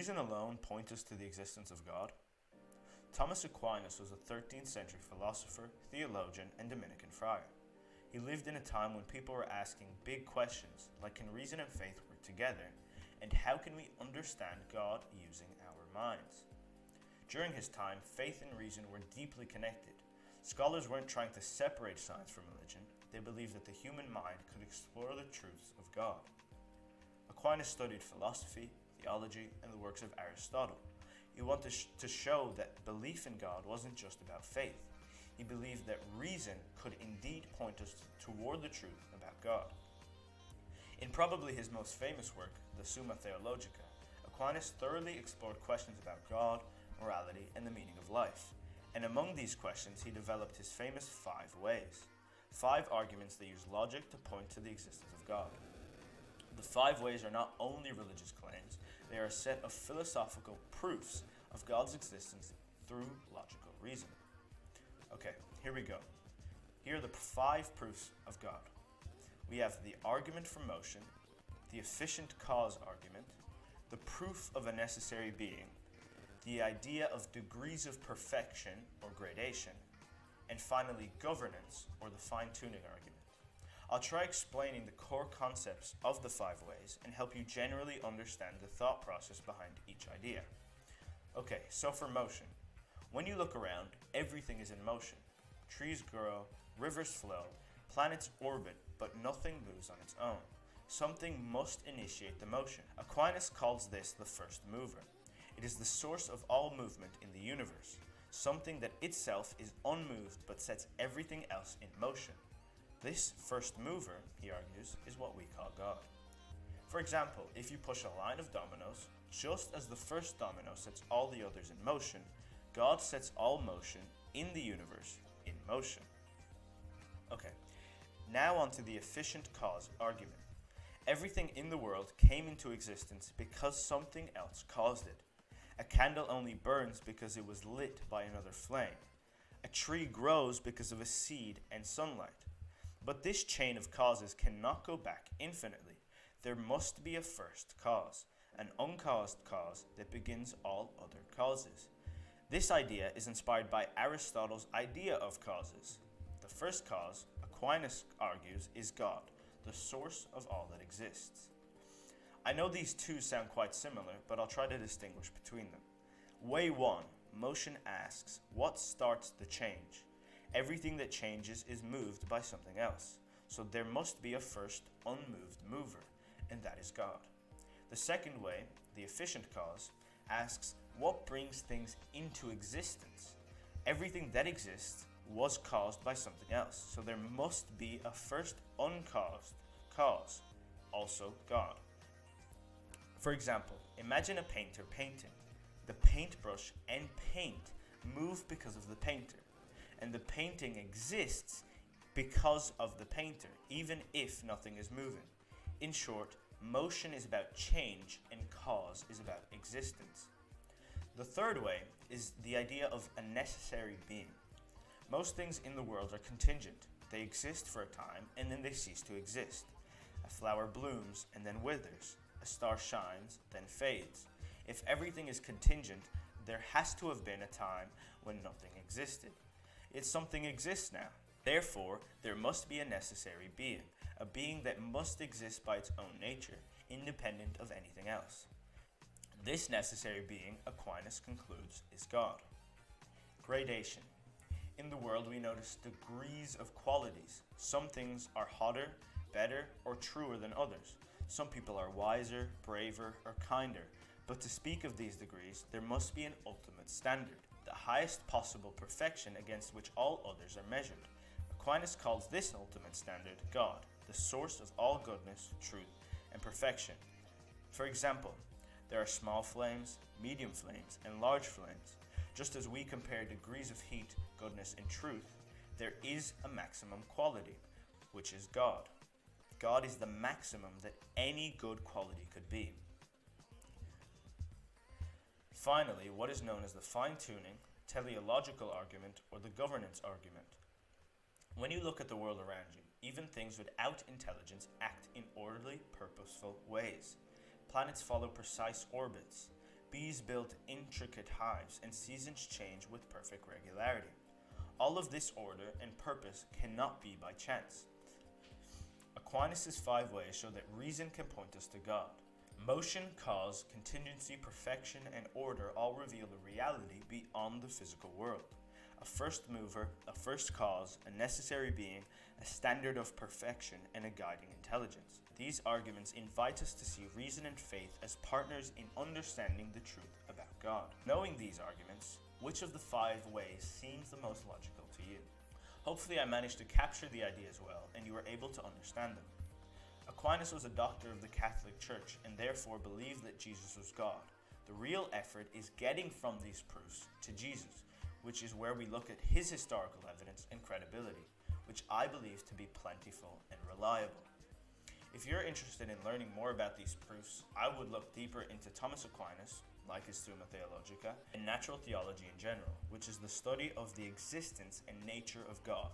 reason alone point us to the existence of God? Thomas Aquinas was a 13th century philosopher, theologian, and Dominican friar. He lived in a time when people were asking big questions like, can reason and faith work together? And how can we understand God using our minds? During his time, faith and reason were deeply connected. Scholars weren't trying to separate science from religion. They believed that the human mind could explore the truths of God. Aquinas studied philosophy, theology, and the works of Aristotle. He wanted to show that belief in God wasn't just about faith. He believed that reason could indeed point us toward the truth about God. In probably his most famous work, the Summa Theologica, Aquinas thoroughly explored questions about God, morality, and the meaning of life. And among these questions, he developed his famous 5 ways. 5 arguments that use logic to point to the existence of God. The 5 ways are not only religious claims, they are a set of philosophical proofs of God's existence through logical reason. Okay, here we go. Here are the 5 proofs of God. We have the argument for motion, the efficient cause argument, the proof of a necessary being, the idea of degrees of perfection or gradation, and finally governance or the fine-tuning argument. I'll try explaining the core concepts of the 5 ways and help you generally understand the thought process behind each idea. Okay, so for motion. When you look around, everything is in motion. Trees grow, rivers flow, planets orbit, but nothing moves on its own. Something must initiate the motion. Aquinas calls this the first mover. It is the source of all movement in the universe, something that itself is unmoved but sets everything else in motion. This first mover, he argues, is what we call God. For example, if you push a line of dominoes, just as the first domino sets all the others in motion, God sets all motion in the universe in motion. Okay, now on to the efficient cause argument. Everything in the world came into existence because something else caused it. A candle only burns because it was lit by another flame. A tree grows because of a seed and sunlight. But this chain of causes cannot go back infinitely. There must be a first cause, an uncaused cause that begins all other causes. This idea is inspired by Aristotle's idea of causes. The first cause, Aquinas argues, is God, the source of all that exists. I know these two sound quite similar, but I'll try to distinguish between them. Way 1, motion asks, what starts the change? Everything that changes is moved by something else, so there must be a first unmoved mover, and that is God. The second way, the efficient cause, asks what brings things into existence. Everything that exists was caused by something else, so there must be a first uncaused cause, also God. For example, imagine a painter painting. The paintbrush and paint move because of the painter, and the painting exists because of the painter, even if nothing is moving. In short, motion is about change and cause is about existence. The third way is the idea of a necessary being. Most things in the world are contingent. They exist for a time and then they cease to exist. A flower blooms and then withers. A star shines, then fades. If everything is contingent, there has to have been a time when nothing existed. Yet something exists now. Therefore, there must be a necessary being, a being that must exist by its own nature, independent of anything else. This necessary being, Aquinas concludes, is God. Gradation. In the world, we notice degrees of qualities. Some things are hotter, better, or truer than others. Some people are wiser, braver, or kinder. But to speak of these degrees, there must be an ultimate standard, the highest possible perfection against which all others are measured. Aquinas calls this ultimate standard God, the source of all goodness, truth, and perfection. For example, there are small flames, medium flames, and large flames. Just as we compare degrees of heat, goodness, and truth, there is a maximum quality, which is God. God is the maximum that any good quality could be. Finally, what is known as the fine-tuning, teleological argument, or the governance argument. When you look at the world around you, even things without intelligence act in orderly, purposeful ways. Planets follow precise orbits. Bees build intricate hives, and seasons change with perfect regularity. All of this order and purpose cannot be by chance. Aquinas' 5 ways show that reason can point us to God. Motion, cause, contingency, perfection, and order all reveal a reality beyond the physical world. A first mover, a first cause, a necessary being, a standard of perfection, and a guiding intelligence. These arguments invite us to see reason and faith as partners in understanding the truth about God. Knowing these arguments, which of the 5 ways seems the most logical to you? Hopefully I managed to capture the ideas well, and you were able to understand them. Aquinas was a doctor of the Catholic Church and therefore believed that Jesus was God. The real effort is getting from these proofs to Jesus, which is where we look at his historical evidence and credibility, which I believe to be plentiful and reliable. If you're interested in learning more about these proofs, I would look deeper into Thomas Aquinas, like his Summa Theologica, and natural theology in general, which is the study of the existence and nature of God.